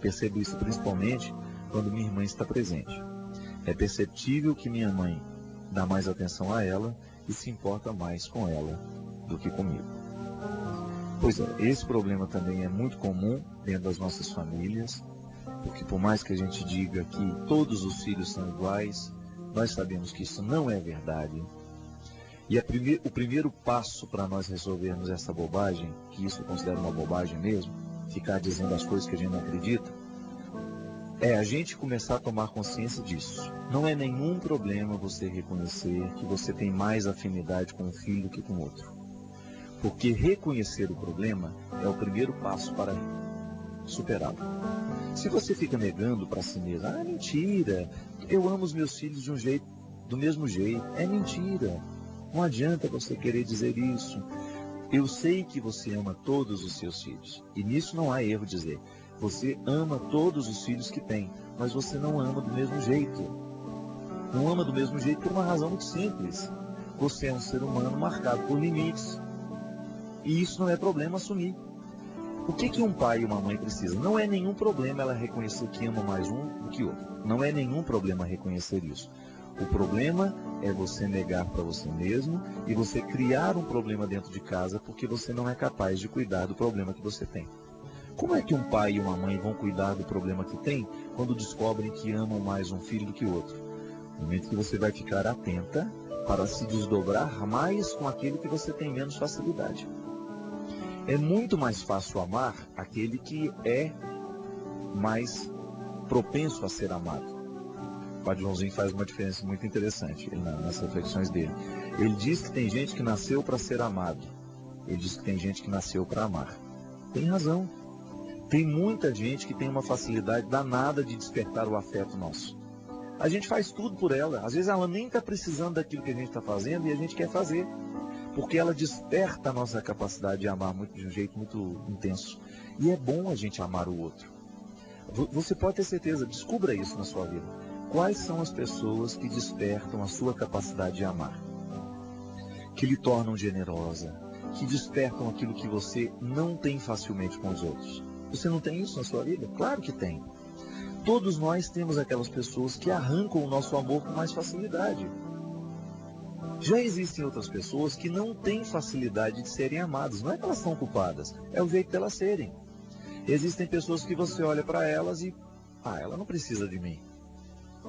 Percebo isso principalmente quando minha irmã está presente. É perceptível que minha mãe dá mais atenção a ela e se importa mais com ela do que comigo. Pois é, esse problema também é muito comum dentro das nossas famílias, porque por mais que a gente diga que todos os filhos são iguais, nós sabemos que isso não é verdade. E o primeiro passo para nós resolvermos essa bobagem, que isso eu considero uma bobagem mesmo, ficar dizendo as coisas que a gente não acredita, é a gente começar a tomar consciência disso. Não é nenhum problema você reconhecer que você tem mais afinidade com um filho do que com outro. Porque reconhecer o problema é o primeiro passo para superá-lo. Se você fica negando para si mesmo, é mentira, eu amo os meus filhos de um jeito, do mesmo jeito, é mentira. Não adianta você querer dizer isso. Eu sei que você ama todos os seus filhos. E nisso não há erro dizer. Você ama todos os filhos que tem, mas você não ama do mesmo jeito. Não ama do mesmo jeito por uma razão muito simples. Você é um ser humano marcado por limites. E isso não é problema assumir. O que um pai e uma mãe precisam? Não é nenhum problema ela reconhecer que ama mais um do que outro. Não é nenhum problema reconhecer isso. O problema é você negar para você mesmo e você criar um problema dentro de casa porque você não é capaz de cuidar do problema que você tem. Como é que um pai e uma mãe vão cuidar do problema que tem quando descobrem que amam mais um filho do que o outro? No momento que você vai ficar atenta para se desdobrar mais com aquele que você tem menos facilidade. É muito mais fácil amar aquele que é mais propenso a ser amado. O Padre Joãozinho faz uma diferença muito interessante nas reflexões dele. Ele diz que tem gente que nasceu para ser amado. Ele diz que tem gente que nasceu para amar. Tem razão. Tem muita gente que tem uma facilidade danada de despertar o afeto nosso. A gente faz tudo por ela. Às vezes ela nem está precisando daquilo que a gente está fazendo e a gente quer fazer. Porque ela desperta a nossa capacidade de amar de um jeito muito intenso. E é bom a gente amar o outro. Você pode ter certeza, descubra isso na sua vida. Quais são as pessoas que despertam a sua capacidade de amar? Que lhe tornam generosa, que despertam aquilo que você não tem facilmente com os outros. Você não tem isso na sua vida? Claro que tem. Todos nós temos aquelas pessoas que arrancam o nosso amor com mais facilidade. Já existem outras pessoas que não têm facilidade de serem amadas. Não é que elas são culpadas, é o jeito delas serem. Existem pessoas que você olha para elas e, ela não precisa de mim.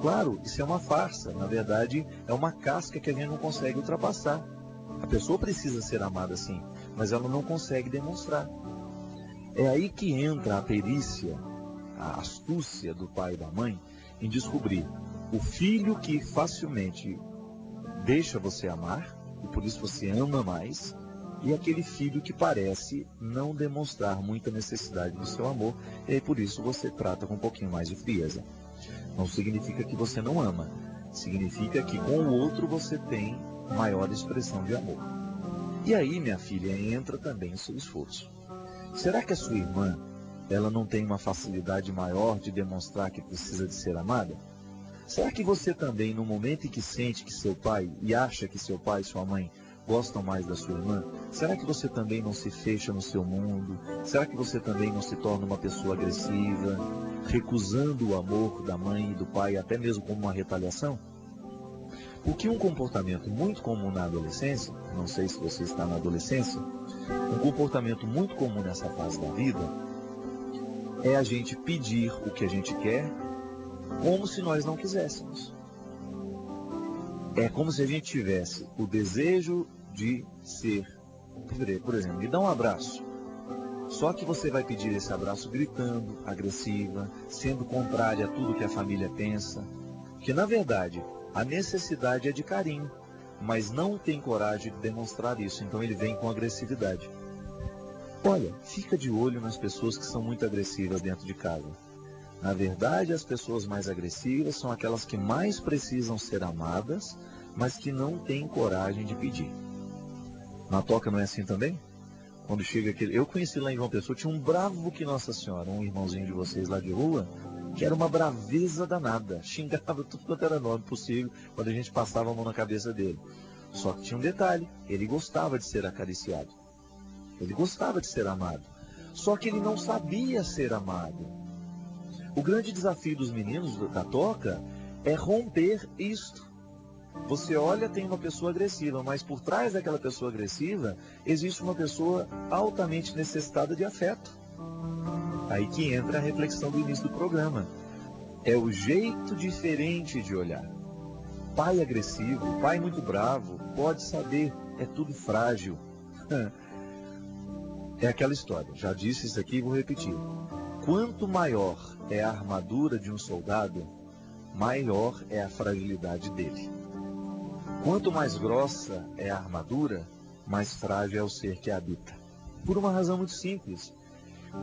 Claro, isso é uma farsa. Na verdade, é uma casca que a gente não consegue ultrapassar. A pessoa precisa ser amada sim, mas ela não consegue demonstrar. É aí que entra a perícia, a astúcia do pai e da mãe em descobrir o filho que facilmente deixa você amar, e por isso você ama mais, e aquele filho que parece não demonstrar muita necessidade do seu amor, e aí por isso você trata com um pouquinho mais de frieza. Não significa que você não ama, significa que com o outro você tem maior expressão de amor. E aí, minha filha, entra também o seu esforço. Será que a sua irmã, ela não tem uma facilidade maior de demonstrar que precisa de ser amada? Será que você também, no momento em que sente que seu pai e acha que seu pai e sua mãe gostam mais da sua irmã, será que você também não se fecha no seu mundo? Será que você também não se torna uma pessoa agressiva, recusando o amor da mãe e do pai, até mesmo como uma retaliação? Porque um comportamento muito comum na adolescência, não sei se você está na adolescência, um comportamento muito comum nessa fase da vida é a gente pedir o que a gente quer como se nós não quiséssemos. É como se a gente tivesse o desejo de ser, por exemplo, me dá um abraço. Só que você vai pedir esse abraço gritando, agressiva, sendo contrária a tudo que a família pensa. Que na verdade, a necessidade é de carinho, mas não tem coragem de demonstrar isso, então ele vem com agressividade. Olha, fica de olho nas pessoas que são muito agressivas dentro de casa. Na verdade, as pessoas mais agressivas são aquelas que mais precisam ser amadas, mas que não têm coragem de pedir. Na toca não é assim também? Quando chega aquele... Eu conheci lá em João Pessoa, tinha um bravo que Nossa Senhora, um irmãozinho de vocês lá de rua, que era uma braveza danada. Xingava tudo quanto era nome possível quando a gente passava a mão na cabeça dele. Só que tinha um detalhe, ele gostava de ser acariciado. Ele gostava de ser amado. Só que ele não sabia ser amado. O grande desafio dos meninos da toca é romper isto. Você olha, tem uma pessoa agressiva, mas por trás daquela pessoa agressiva existe uma pessoa altamente necessitada de afeto. Aí que entra a reflexão do início do programa. É o jeito diferente de olhar. Pai agressivo, pai muito bravo, pode saber, é tudo frágil. É aquela história, já disse isso aqui e vou repetir. Quanto maior é a armadura de um soldado, maior é a fragilidade dele. Quanto mais grossa é a armadura, mais frágil é o ser que a habita. Por uma razão muito simples.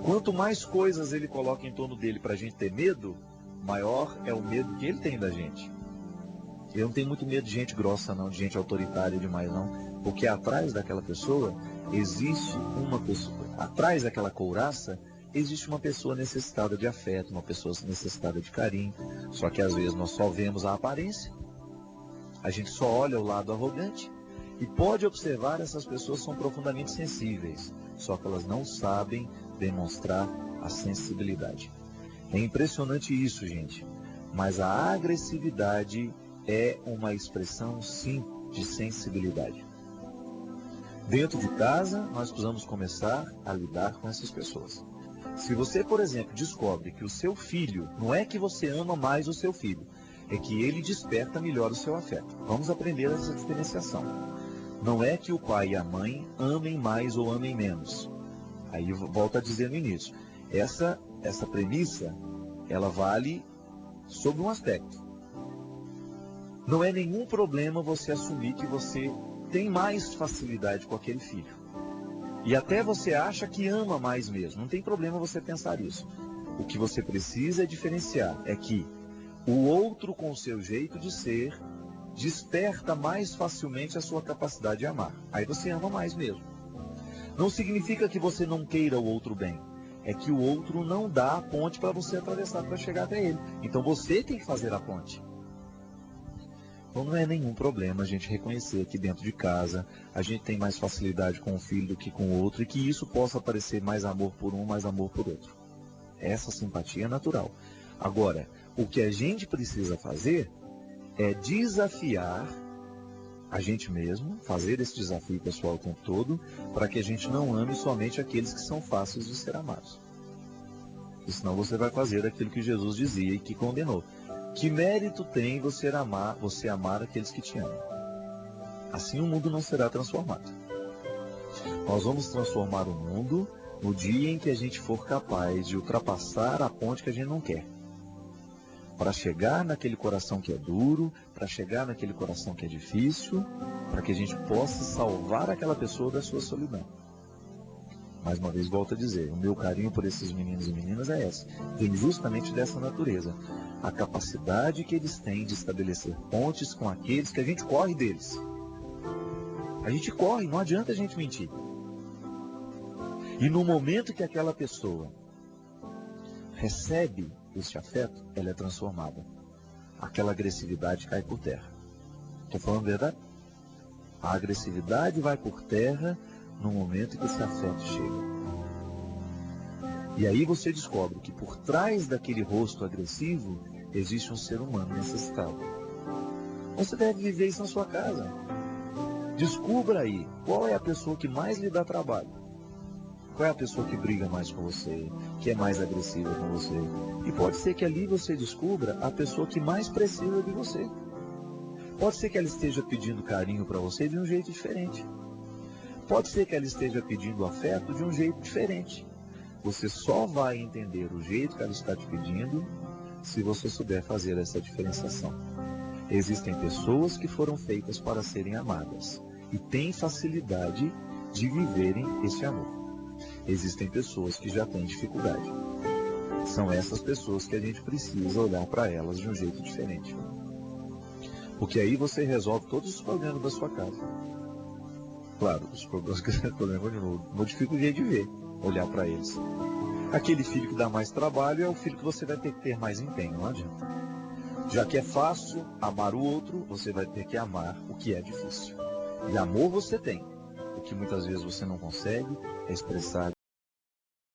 Quanto mais coisas ele coloca em torno dele para a gente ter medo, maior é o medo que ele tem da gente. Eu não tenho muito medo de gente grossa não, de gente autoritária demais não, porque atrás daquela pessoa existe uma pessoa, atrás daquela couraça existe uma pessoa necessitada de afeto, uma pessoa necessitada de carinho, só que às vezes nós só vemos a aparência, a gente só olha o lado arrogante e pode observar essas pessoas são profundamente sensíveis, só que elas não sabem demonstrar a sensibilidade. É impressionante isso, gente, mas a agressividade é uma expressão, sim, de sensibilidade. Dentro de casa, nós precisamos começar a lidar com essas pessoas. Se você, por exemplo, descobre que o seu filho, não é que você ama mais o seu filho, é que ele desperta melhor o seu afeto. Vamos aprender essa diferenciação. Não é que o pai e a mãe amem mais ou amem menos. Aí volto a dizer no início. Essa premissa, ela vale sobre um aspecto. Não é nenhum problema você assumir que você tem mais facilidade com aquele filho. E até você acha que ama mais mesmo. Não tem problema você pensar isso. O que você precisa é diferenciar. É que o outro, com o seu jeito de ser, desperta mais facilmente a sua capacidade de amar. Aí você ama mais mesmo. Não significa que você não queira o outro bem. É que o outro não dá a ponte para você atravessar para chegar até ele. Então você tem que fazer a ponte. Então não é nenhum problema a gente reconhecer que dentro de casa a gente tem mais facilidade com um filho do que com o outro e que isso possa parecer mais amor por um, mais amor por outro. Essa simpatia é natural. Agora, o que a gente precisa fazer é desafiar a gente mesmo, fazer esse desafio pessoal o tempo todo, para que a gente não ame somente aqueles que são fáceis de ser amados. E senão você vai fazer aquilo que Jesus dizia e que condenou. Que mérito tem você amar aqueles que te amam? Assim o mundo não será transformado. Nós vamos transformar o mundo no dia em que a gente for capaz de ultrapassar a ponte que a gente não quer. Para chegar naquele coração que é duro, para chegar naquele coração que é difícil, para que a gente possa salvar aquela pessoa da sua solidão. Mais uma vez volto a dizer, o meu carinho por esses meninos e meninas é essa. Vem justamente dessa natureza. A capacidade que eles têm de estabelecer pontes com aqueles que a gente corre deles. A gente corre, não adianta a gente mentir. E no momento que aquela pessoa recebe este afeto, ela é transformada. Aquela agressividade cai por terra. Estou falando a verdade? A agressividade vai por terra no momento que esse afeto chega. E aí você descobre que por trás daquele rosto agressivo existe um ser humano necessitado. Você deve viver isso na sua casa. Descubra aí qual é a pessoa que mais lhe dá trabalho. Qual é a pessoa que briga mais com você, que é mais agressiva com você. E pode ser que ali você descubra a pessoa que mais precisa de você. Pode ser que ela esteja pedindo carinho para você de um jeito diferente. Pode ser que ela esteja pedindo afeto de um jeito diferente. Você só vai entender o jeito que ela está te pedindo se você souber fazer essa diferenciação. Existem pessoas que foram feitas para serem amadas e têm facilidade de viverem esse amor. Existem pessoas que já têm dificuldade. São essas pessoas que a gente precisa olhar para elas de um jeito diferente. Porque aí você resolve todos os problemas da sua casa. Claro, os problemas que você modifica o jeito de ver, olhar para eles. Aquele filho que dá mais trabalho é o filho que você vai ter que ter mais empenho, não adianta. Já que é fácil amar o outro, você vai ter que amar o que é difícil. E amor você tem. O que muitas vezes você não consegue é expressar